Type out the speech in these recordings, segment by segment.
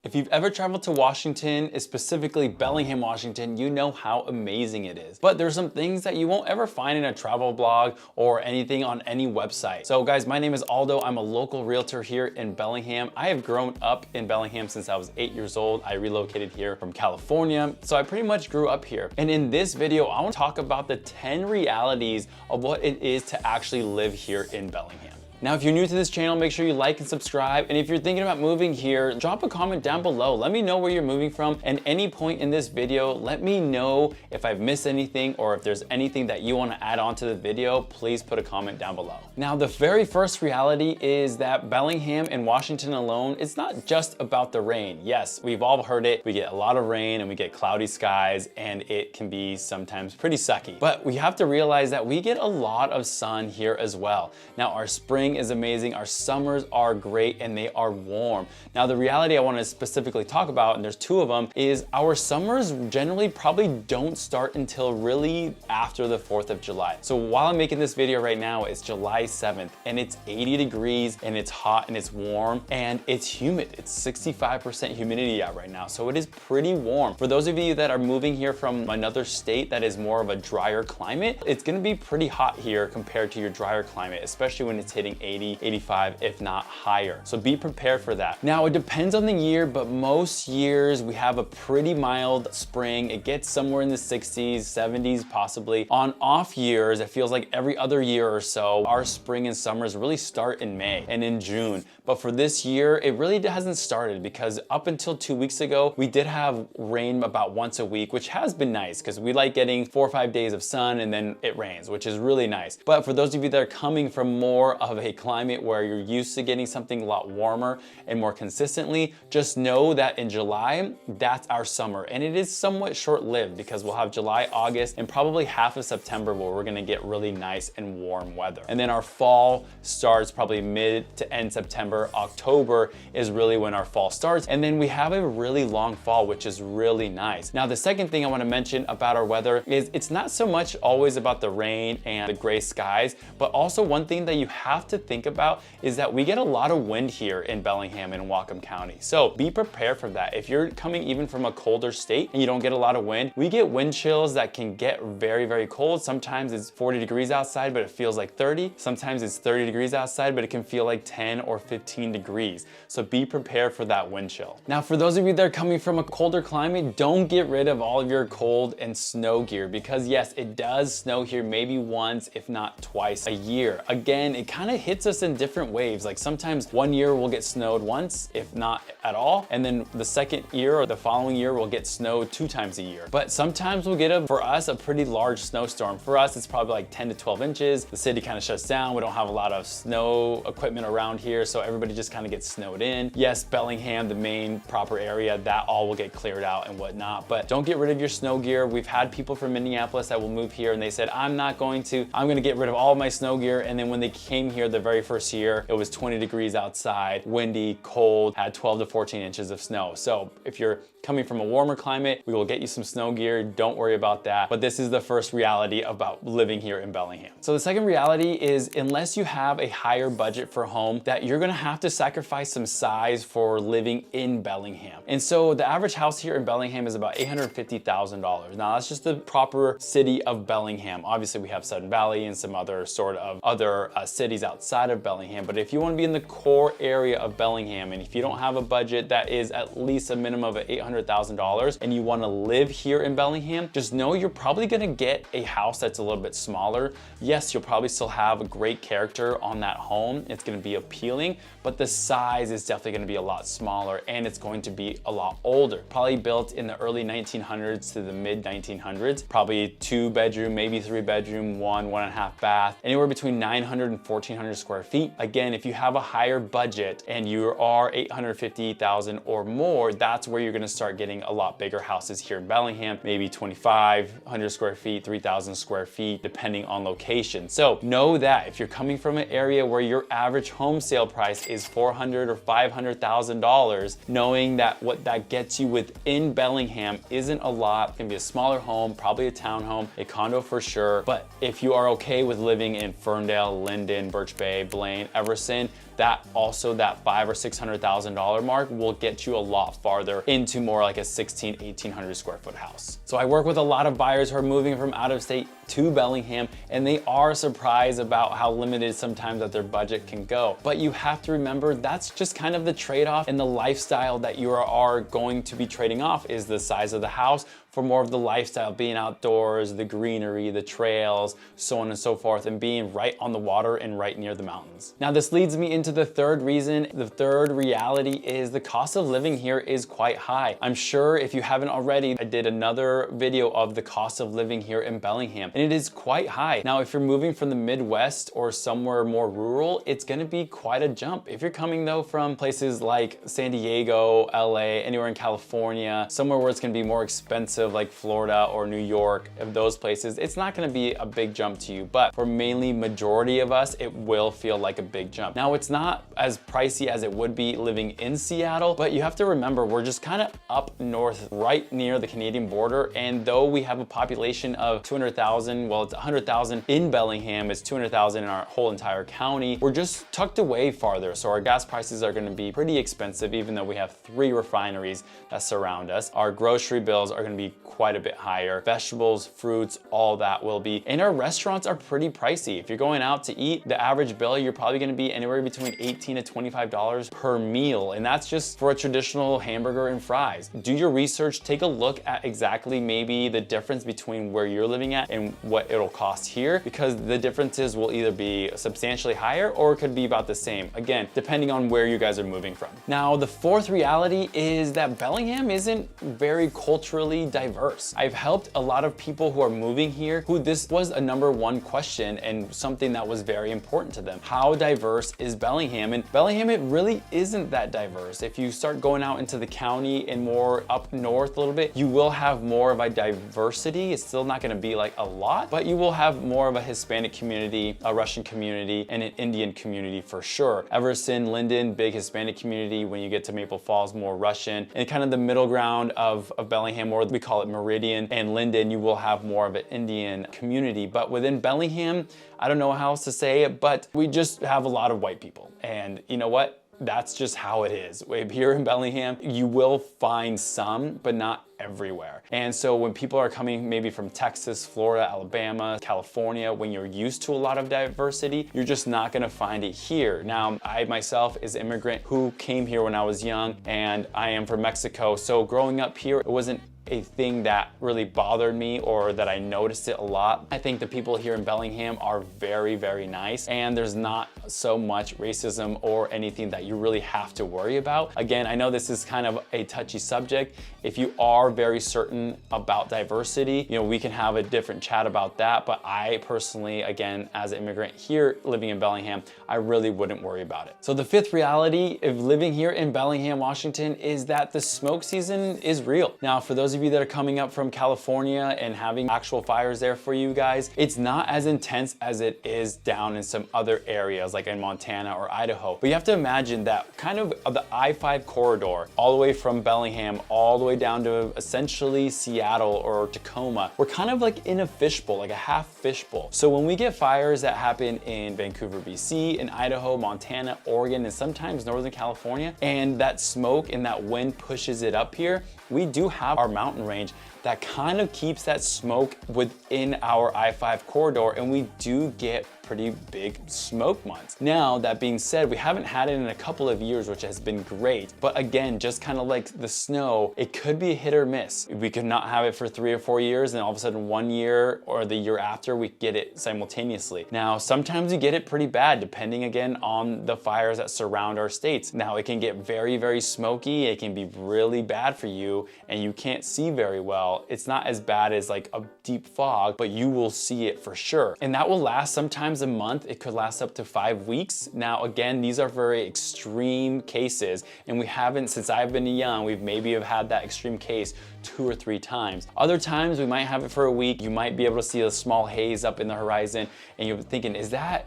If you've ever traveled to Washington, specifically Bellingham, Washington, you know how amazing it is. But there's some things that you won't ever find in a travel blog or anything on any website. So guys, my name is Aldo. I'm a local realtor here in Bellingham. I have grown up in Bellingham since I was 8 years old. I relocated here from California, so I pretty much grew up here. And in this video, I want to talk about the 10 realities of what it is to actually live here in Bellingham. Now, if you're new to this channel, make sure you like and subscribe. And if you're thinking about moving here, drop a comment down below. Let me know where you're moving from. And any point in this video, let me know if I've missed anything or if there's anything that you want to add on to the video, please put a comment down below. Now, the very first reality is that Bellingham and Washington alone, it's not just about the rain. Yes, we've all heard it. We get a lot of rain and we get cloudy skies and it can be sometimes pretty sucky. But we have to realize that we get a lot of sun here as well. Now, our spring is amazing, our summers are great, and they are warm. Now, the reality I want to specifically talk about, and there's two of them, is our summers generally probably don't start until really after the 4th of July. So while I'm making this video right now, it's July 7th, and it's 80 degrees, and it's hot, and it's warm, and it's humid. It's 65% humidity out right now, so it is pretty warm. For those of you that are moving here from another state that is more of a drier climate, it's gonna be pretty hot here compared to your drier climate, especially when it's hitting 80, 85, if not higher. So be prepared for that. Now, it depends on the year, but most years we have a pretty mild spring. It gets somewhere in the 60s, 70s possibly. On off years, it feels like every other year or so, our spring and summers really start in May and in June. But for this year, it really hasn't started because up until 2 weeks ago, we did have rain about once a week, which has been nice because we like getting 4 or 5 days of sun and then it rains, which is really nice. But for those of you that are coming from more of a climate where you're used to getting something a lot warmer and more consistently, just know that in July, that's our summer. And it is somewhat short-lived because we'll have July, August, and probably half of September where we're gonna get really nice and warm weather. And then our fall starts probably mid to end September. October is really when our fall starts. And then we have a really long fall, which is really nice. Now, the second thing I wanna mention about our weather is it's not so much always about the rain and the gray skies, but also one thing that you have to think about is that we get a lot of wind here in Bellingham and Whatcom County. So be prepared for that. If you're coming even from a colder state and you don't get a lot of wind, we get wind chills that can get very, very cold. Sometimes it's 40 degrees outside, but it feels like 30. Sometimes it's 30 degrees outside, but it can feel like 10 or 15 degrees. So be prepared for that wind chill. Now, for those of you that are coming from a colder climate, don't get rid of all of your cold and snow gear because yes, it does snow here maybe once, if not twice a year. Again, it kind of hits us in different waves. Like sometimes one year we'll get snowed once, if not at all. And then the second year or the following year we'll get snowed 2 times a year. But sometimes we'll get for us, a pretty large snowstorm. For us, it's probably like 10 to 12 inches. The city kind of shuts down. We don't have a lot of snow equipment around here. So everybody just kind of gets snowed in. Yes, Bellingham, the main proper area, that all will get cleared out and whatnot. But don't get rid of your snow gear. We've had people from Minneapolis that will move here and they said, I'm going to get rid of all of my snow gear. And then when they came here the very first year, it was 20 degrees outside, windy, cold, had 12 to 14 inches of snow. So if you're coming from a warmer climate, we will get you some snow gear. Don't worry about that. But this is the first reality about living here in Bellingham. So the second reality is unless you have a higher budget for a home, that you're gonna have to sacrifice some size for living in Bellingham. And so the average house here in Bellingham is about $850,000. Now that's just the proper city of Bellingham. Obviously we have Sudden Valley and some other sort of other cities outside of Bellingham. But if you wanna be in the core area of Bellingham, and if you don't have a budget that is at least a minimum of $800,000 and you wanna live here in Bellingham, just know you're probably gonna get a house that's a little bit smaller. Yes, you'll probably still have a great character on that home. It's gonna be appealing, but the size is definitely gonna be a lot smaller and it's going to be a lot older. Probably built in the early 1900s to the mid 1900s. Probably 2 bedroom, maybe 3 bedroom, 1.5 bath, anywhere between 900 and 1,400 square feet. Again, if you have a higher budget and you are 850,000 or more, that's where you're gonna start getting a lot bigger houses here in Bellingham, maybe 2,500 square feet, 3,000 square feet, depending on location. So know that if you're coming from an area where your average home sale price is $400,000 or $500,000, knowing that what that gets you within Bellingham isn't a lot. It can be a smaller home, probably a townhome, a condo for sure. But if you are okay with living in Ferndale, Linden, Birch Bay, Blaine, Everson, that also that $500,000 or $600,000 mark will get you a lot farther into more like a 1,800 square foot house. So I work with a lot of buyers who are moving from out of state to Bellingham, and they are surprised about how limited sometimes that their budget can go. But you have to remember that's just kind of the trade-off, and the lifestyle that you are going to be trading off is the size of the house for more of the lifestyle, being outdoors, the greenery, the trails, so on and so forth, and being right on the water and right near the mountains. Now this leads me into the third reason. The third reality is the cost of living here is quite high. I'm sure if you haven't already, I did another video of the cost of living here in Bellingham, and it is quite high. Now, if you're moving from the Midwest or somewhere more rural, it's gonna be quite a jump. If you're coming though from places like San Diego, LA, anywhere in California, somewhere where it's gonna be more expensive like Florida or New York, of those places, it's not gonna be a big jump to you. But for mainly majority of us, it will feel like a big jump. Now, it's not as pricey as it would be living in Seattle, but you have to remember we're just kind of up north, right near the Canadian border. And though we have a population of 200,000, well, it's 100,000 in Bellingham, it's 200,000 in our whole entire county, we're just tucked away farther. So our gas prices are gonna be pretty expensive, even though we have 3 refineries that surround us. Our grocery bills are gonna be quite a bit higher. Vegetables, fruits, all that will be. And our restaurants are pretty pricey. If you're going out to eat, the average bill, you're probably gonna be anywhere between $18 to $25 per meal. And that's just for a traditional hamburger and fries. Do your research, take a look at exactly maybe the difference between where you're living at and what it'll cost here, because the differences will either be substantially higher or it could be about the same. Again, depending on where you guys are moving from. Now, the fourth reality is that Bellingham isn't very culturally diverse. I've helped a lot of people who are moving here who this was a #1 question and something that was very important to them. How diverse is Bellingham? And Bellingham, it really isn't that diverse. If you start going out into the county and more up north a little bit, you will have more of a diversity. It's still not gonna be like a lot, but you will have more of a Hispanic community, a Russian community, and an Indian community for sure. Everson, Linden, big Hispanic community. When you get to Maple Falls, more Russian. And kind of the middle ground of Bellingham, or we call it Meridian, and Linden, you will have more of an Indian community. But within Bellingham, I don't know how else to say it, but we just have a lot of white people. And you know what? That's just how it is. Here in Bellingham, you will find some, but not everywhere. And so when people are coming maybe from Texas, Florida, Alabama, California, when you're used to a lot of diversity, you're just not gonna find it here. Now, I myself is an immigrant who came here when I was young, and I am from Mexico. So growing up here, it wasn't a thing that really bothered me or that I noticed it a lot. I think the people here in Bellingham are very, very nice, and there's not so much racism or anything that you really have to worry about. Again, I know this is kind of a touchy subject. If you are very certain about diversity, you know, we can have a different chat about that, but I personally, again, as an immigrant here living in Bellingham, I really wouldn't worry about it. So the fifth reality of living here in Bellingham, Washington, is that the smoke season is real. Now, for those of you that are coming up from California and having actual fires there for you guys, it's not as intense as it is down in some other areas like in Montana or Idaho. But you have to imagine that kind of the I-5 corridor, all the way from Bellingham, all the way down to essentially Seattle or Tacoma, we're kind of like in a fishbowl, like a half fishbowl. So when we get fires that happen in Vancouver, BC, in Idaho, Montana, Oregon, and sometimes Northern California, and that smoke and that wind pushes it up here, we do have our mountain range that kind of keeps that smoke within our I-5 corridor, and we do get pretty big smoke months. Now, that being said, we haven't had it in a couple of years, which has been great. But again, just kind of like the snow, it could be a hit or miss. We could not have it for 3 or 4 years, and all of a sudden 1 year or the year after, we get it simultaneously. Now, sometimes you get it pretty bad, depending again on the fires that surround our states. Now, it can get very, very smoky. It can be really bad for you, and you can't see very well. It's not as bad as like a deep fog, but you will see it for sure. And that will last sometimes a month. It could last up to 5 weeks. Now, again, these are very extreme cases, and we haven't, since I've been young, we've maybe have had that extreme case 2 or 3 times. Other times we might have it for a week. You might be able to see a small haze up in the horizon, and you're thinking, is that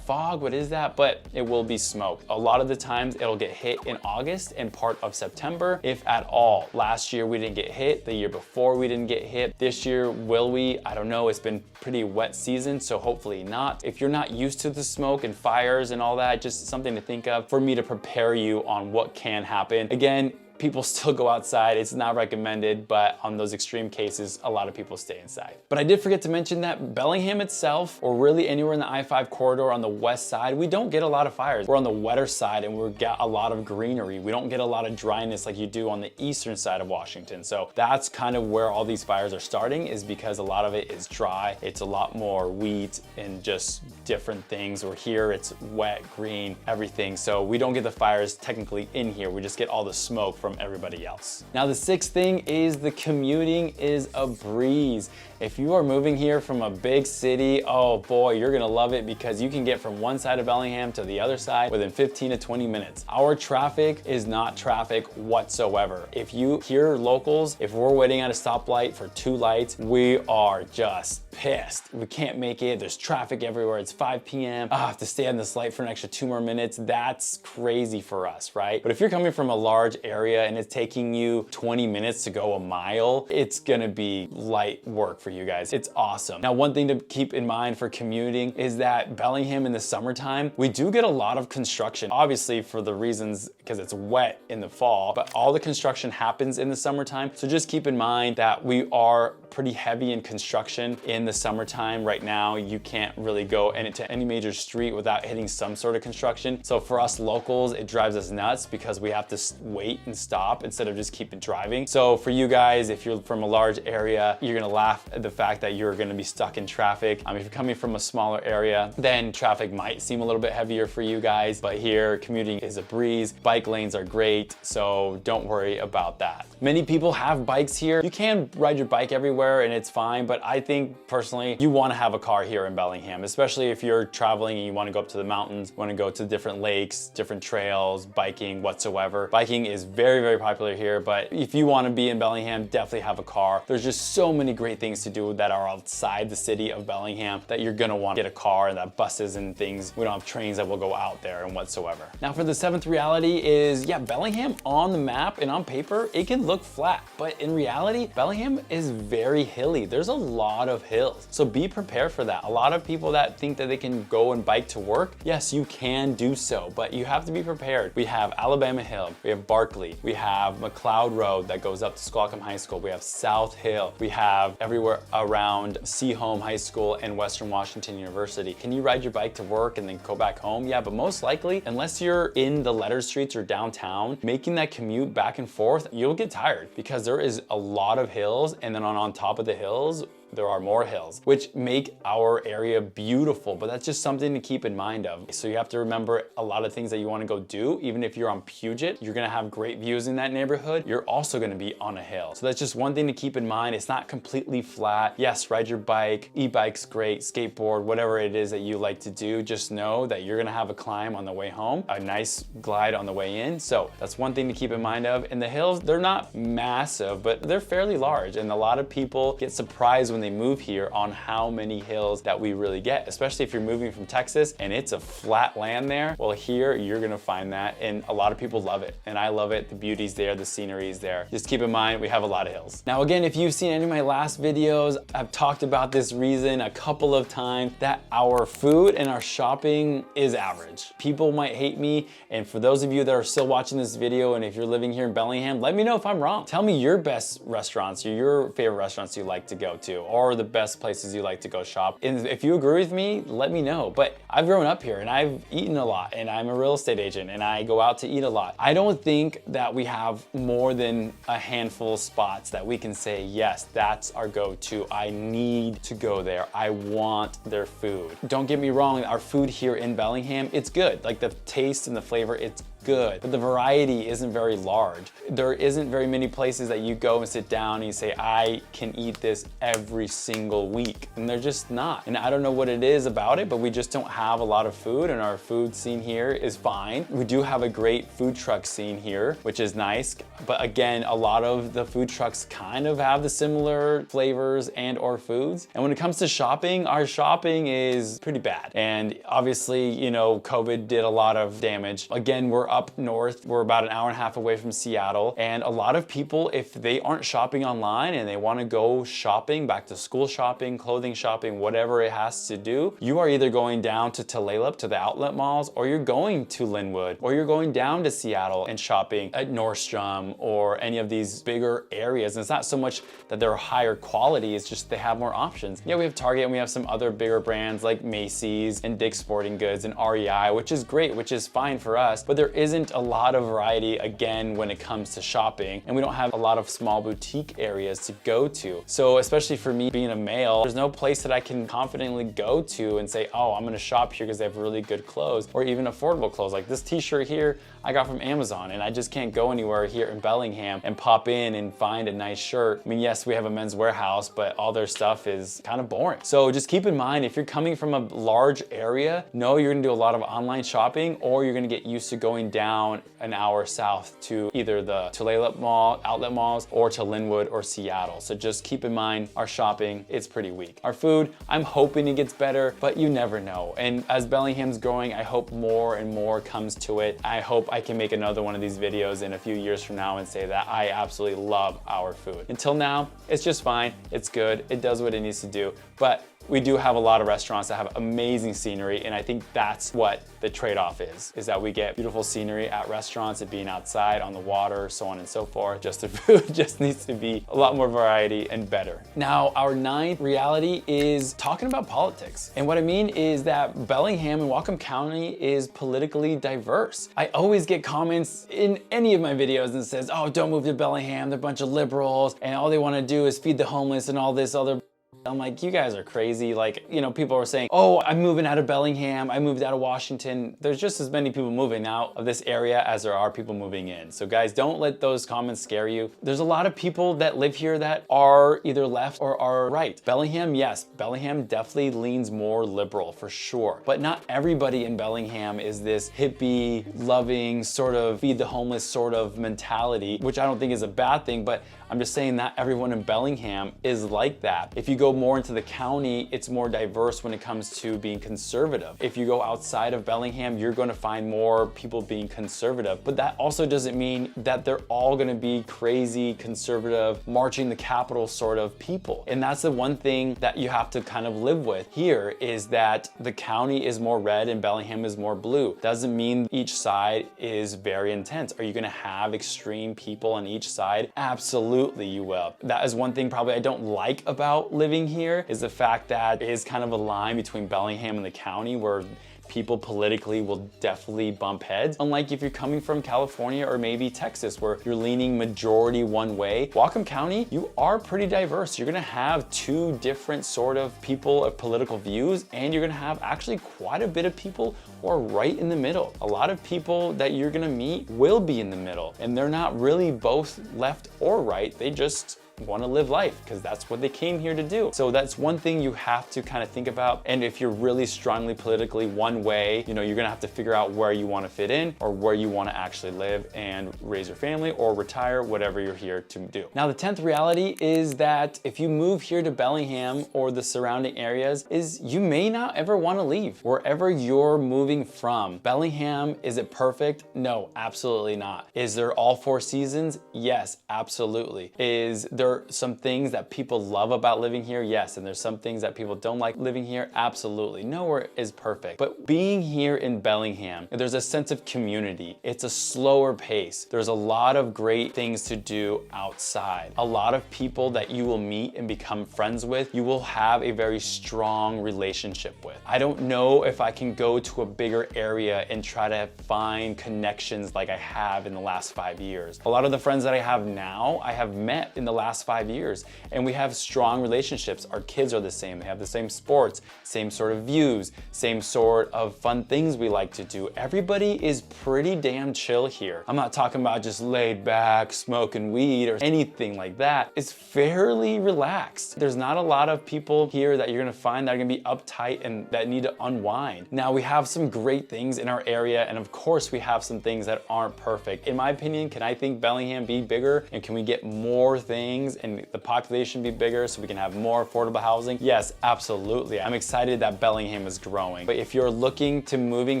fog? What is that? But it will be smoke. A lot of the times it'll get hit in August and part of September, if at all. Last year we didn't get hit. The year before we didn't get hit. This year, will we? I don't know. It's been pretty wet season, so hopefully not. if you're not used to the smoke and fires and all that, just something to think of for me to prepare you on what can happen. Again, people still go outside. It's not recommended, but on those extreme cases, a lot of people stay inside. But I did forget to mention that Bellingham itself, or really anywhere in the I-5 corridor on the west side, we don't get a lot of fires. We're on the wetter side and we get a lot of greenery. We don't get a lot of dryness like you do on the eastern side of Washington. So that's kind of where all these fires are starting, is because a lot of it is dry. It's a lot more wheat and just different things. Where here it's wet, green, everything. So we don't get the fires technically in here. We just get all the smoke from everybody else. Now the sixth thing is the commuting is a breeze. If you are moving here from a big city, oh boy, you're gonna love it, because you can get from one side of Bellingham to the other side within 15 to 20 minutes. Our traffic is not traffic whatsoever. If you hear locals, if we're waiting at a stoplight for 2 lights, we are just pissed. We can't make it. There's traffic everywhere. It's 5 p.m. I have to stay on this light for an extra 2 more minutes. That's crazy for us, right? But if you're coming from a large area and it's taking you 20 minutes to go a mile, it's gonna be light work for you guys. It's awesome. Now, one thing to keep in mind for commuting is that Bellingham in the summertime, we do get a lot of construction, obviously for the reasons because it's wet in the fall, but all the construction happens in the summertime. So just keep in mind that we are pretty heavy in construction in the summertime. Right now, you can't really go into any major street without hitting some sort of construction. So for us locals, it drives us nuts because we have to wait and stop instead of just keep driving. So for you guys, if you're from a large area, you're gonna laugh at the fact that you're gonna be stuck in traffic. If you're coming from a smaller area, then traffic might seem a little bit heavier for you guys, but here commuting is a breeze. Bike lanes are great, so don't worry about that. Many people have bikes here. You can ride your bike everywhere and it's fine, but I think personally, you wanna have a car here in Bellingham, especially if you're traveling and you wanna go up to the mountains, wanna go to different lakes, different trails, biking, whatsoever. Biking is very, very popular here, but if you wanna be in Bellingham, definitely have a car. There's just so many great things to do that are outside the city of Bellingham that you're gonna wanna get a car, and that buses and things, we don't have trains that will go out there and whatsoever. Now for the seventh reality is, yeah, Bellingham on the map and on paper, it can look flat, but in reality, Bellingham is very hilly. There's a lot of hills, so be prepared for that. A lot of people that think that they can go and bike to work, yes, you can do so, but you have to be prepared. We have Alabama Hill, we have Barkley, we have McLeod Road that goes up to Squalicum High School, we have South Hill, we have everywhere around Seaholm High School and Western Washington University. Can you ride your bike to work and then go back home? Yeah, but most likely, unless you're in the letter streets or downtown, making that commute back and forth, you'll get tired because there is a lot of hills, and then on top of the hills, there are more hills, which make our area beautiful, but that's just something to keep in mind of. So you have to remember a lot of things that you wanna go do. Even if you're on Puget, you're gonna have great views in that neighborhood. You're also gonna be on a hill. So that's just one thing to keep in mind. It's not completely flat. Yes, ride your bike, e-bike's great, skateboard, whatever it is that you like to do, just know that you're gonna have a climb on the way home, a nice glide on the way in. So that's one thing to keep in mind of. And the hills, they're not massive, but they're fairly large. And a lot of people get surprised when they move here on how many hills that we really get, especially if you're moving from Texas and it's a flat land there. Well, here you're gonna find that, and a lot of people love it, and I love it. The beauty's there, the scenery's there. Just keep in mind, we have a lot of hills. Now again, if you've seen any of my last videos, I've talked about this reason a couple of times, that our food and our shopping is average. People might hate me, and for those of you that are still watching this video, and if you're living here in Bellingham, let me know if I'm wrong. Tell me your best restaurants, or your favorite restaurants you like to go to, or the best places you like to go shop. And if you agree with me, let me know. But I've grown up here and I've eaten a lot, and I'm a real estate agent and I go out to eat a lot. I don't think that we have more than a handful of spots that we can say, yes, that's our go-to. I need to go there. I want their food. Don't get me wrong, our food here in Bellingham, it's good. Like the taste and the flavor, it's good, but the variety isn't very large. There isn't very many places that you go and sit down and you say, I can eat this every single week, and they're just not. And I don't know what it is about it, but we just don't have a lot of food, and our food scene here is fine. We do have a great food truck scene here, which is nice, but again, a lot of the food trucks kind of have the similar flavors and or foods. And when it comes to shopping, our shopping is pretty bad. And obviously, you know, COVID did a lot of damage. Again, we're up north. We're about an hour and a half away from Seattle. And a lot of people, if they aren't shopping online and they want to go shopping, back to school shopping, clothing shopping, whatever it has to do, you are either going down to Tulalip, to the outlet malls, or you're going to Linwood, or you're going down to Seattle and shopping at Nordstrom or any of these bigger areas. And it's not so much that they're higher quality, it's just they have more options. Yeah, we have Target and we have some other bigger brands like Macy's and Dick's Sporting Goods and REI, which is great, which is fine for us, but there isn't a lot of variety again when it comes to shopping, and we don't have a lot of small boutique areas to go to. So especially for me being a male, there's no place that I can confidently go to and say, oh, I'm gonna shop here because they have really good clothes or even affordable clothes. Like this t-shirt here, I got from Amazon, and I just can't go anywhere here in Bellingham and pop in and find a nice shirt. I mean, yes, we have a Men's Warehouse, but all their stuff is kind of boring. So just keep in mind, if you're coming from a large area, know you're gonna do a lot of online shopping, or you're gonna get used to going down an hour south to either the Tulalip Mall, outlet malls, or to Linwood or Seattle. So just keep in mind, our shopping is pretty weak. Our food, I'm hoping it gets better, but you never know. And as Bellingham's growing, I hope more and more comes to it. I hope I can make another one of these videos in a few years from now and say that I absolutely love our food. Until now, it's just fine. It's good. It does what it needs to do. But we do have a lot of restaurants that have amazing scenery, and I think that's what the trade-off is that we get beautiful scenery at restaurants, it being outside on the water, so on and so forth. Just the food just needs to be a lot more variety and better. Now, our ninth reality is talking about politics. And what I mean is that Bellingham and Whatcom County is politically diverse. I always get comments in any of my videos that says, oh, don't move to Bellingham, they're a bunch of liberals, and all they wanna do is feed the homeless and all this other. I'm like, you guys are crazy. Like, you know, people are saying, oh, I'm moving out of Bellingham, I moved out of Washington. There's just as many people moving out of this area as there are people moving in. So guys, don't let those comments scare you. There's a lot of people that live here that are either left or are right. Bellingham, yes, Bellingham definitely leans more liberal for sure. But not everybody in Bellingham is this hippie, loving, sort of feed the homeless sort of mentality, which I don't think is a bad thing, but I'm just saying that everyone in Bellingham is like that. If you go more into the county, it's more diverse when it comes to being conservative. If you go outside of Bellingham, you're gonna find more people being conservative. But that also doesn't mean that they're all gonna be crazy, conservative, marching the Capitol sort of people. And that's the one thing that you have to kind of live with here, is that the county is more red and Bellingham is more blue. Doesn't mean each side is very intense. Are you gonna have extreme people on each side? Absolutely. You will. That is one thing probably I don't like about living here, is the fact that it is kind of a line between Bellingham and the county where people politically will definitely bump heads. Unlike if you're coming from California or maybe Texas, where you're leaning majority one way. Whatcom County, you are pretty diverse. You're gonna have two different sort of people of political views, and you're gonna have actually quite a bit of people who are right in the middle. A lot of people that you're gonna meet will be in the middle, and they're not really both left or right. They just want to live life because that's what they came here to do. So that's one thing you have to kind of think about. And if you're really strongly politically one way, you know, you're gonna have to figure out where you want to fit in or where you want to actually live and raise your family or retire, whatever you're here to do. Now, the 10th reality is that if you move here to Bellingham or the surrounding areas, is you may not ever want to leave wherever you're moving from. Bellingham, is it perfect? No, absolutely not. Is there all 4 seasons? Yes, absolutely. Is there some things that people love about living here? Yes. And there's some things that people don't like living here? Absolutely. Nowhere is perfect. But being here in Bellingham, there's a sense of community. It's a slower pace. There's a lot of great things to do outside. A lot of people that you will meet and become friends with, you will have a very strong relationship with. I don't know if I can go to a bigger area and try to find connections like I have in the last 5 years. A lot of the friends that I have now, I have met in the last 5 years, and we have strong relationships. Our kids are the same. They have the same sports, same sort of views, same sort of fun things we like to do. Everybody is pretty damn chill here. I'm not talking about just laid back, smoking weed or anything like that. It's fairly relaxed. There's not a lot of people here that you're gonna find that are gonna be uptight and that need to unwind. Now, we have some great things in our area, and of course we have some things that aren't perfect. In my opinion, can I think Bellingham be bigger, and can we get more things things and the population be bigger so we can have more affordable housing? Yes, absolutely. I'm excited that Bellingham is growing. But if you're looking to moving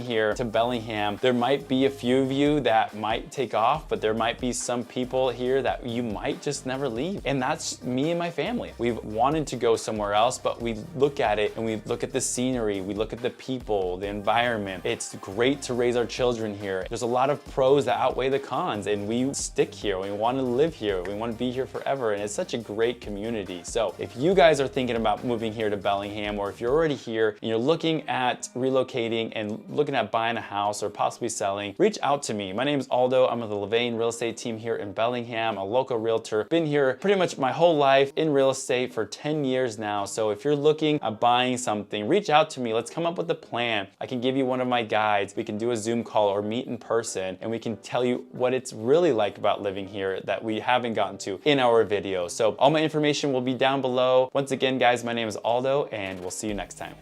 here to Bellingham, there might be a few of you that might take off, but there might be some people here that you might just never leave. And that's me and my family. We've wanted to go somewhere else, but we look at it and we look at the scenery, we look at the people, the environment. It's great to raise our children here. There's a lot of pros that outweigh the cons, and we stick here. We want to live here. We want to be here forever, and it's such a great community. So if you guys are thinking about moving here to Bellingham, or if you're already here and you're looking at relocating and looking at buying a house or possibly selling, reach out to me. My name is Aldo. I'm with the Levain real estate team here in Bellingham, a local realtor. Been here pretty much my whole life in real estate for 10 years now. So if you're looking at buying something, reach out to me. Let's come up with a plan. I can give you one of my guides. We can do a Zoom call or meet in person, and we can tell you what it's really like about living here that we haven't gotten to in our video. So all my information will be down below. Once again, guys, my name is Aldo, and we'll see you next time.